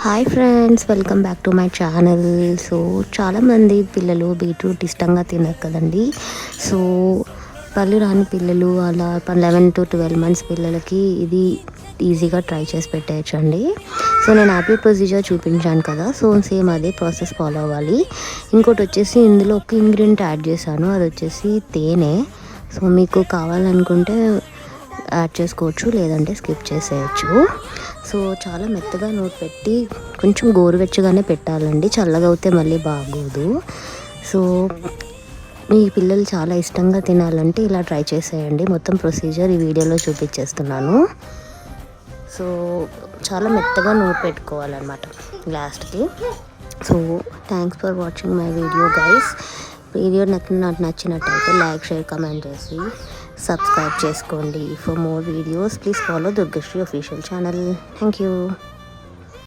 Hi friends, welcome back to my channel. So చాలామంది పిల్లలు beetroot ఇష్టంగా తినరు కదండి. సో పళ్ళు రాని పిల్లలు అలా 11 to 12 months పిల్లలకి ఇది ఈజీగా ట్రై చేసి పెట్టేయచ్చండి. సో నేను హ్యాపీ ప్రొసీజర్ చూపించాను కదా, సో సేమ్ అదే ప్రాసెస్ ఫాలో అవ్వాలి. ఇంకోటి వచ్చేసి ఇందులో ఒక ఇంగ్రీడియంట్ యాడ్ చేశాను, అది వచ్చేసి తేనె. సో మీకు కావాలనుకుంటే యాడ్ చేసుకోవచ్చు, లేదంటే స్కిప్ చేసేయచ్చు. సో చాలా మెత్తగా నూనె పెట్టి కొంచెం గోరువెచ్చగానే పెట్టాలండి, చల్లగా అవుతే మళ్ళీ బాగోదు. సో మీ పిల్లలు చాలా ఇష్టంగా తినాలంటే ఇలా ట్రై చేసేయండి. మొత్తం ప్రొసీజర్ ఈ వీడియోలో చూపించేస్తున్నాను. సో చాలా మెత్తగా నూనె పెట్టుకోవాలన్నమాట లాస్ట్కి. So thanks for watching my video guys. Video నాకు నచ్చినట్టయితే లైక్, షేర్, కమెంట్ చేసి సబ్స్క్రైబ్ చేసుకోండి. For more videos please follow Durgasri official channel. Thank you.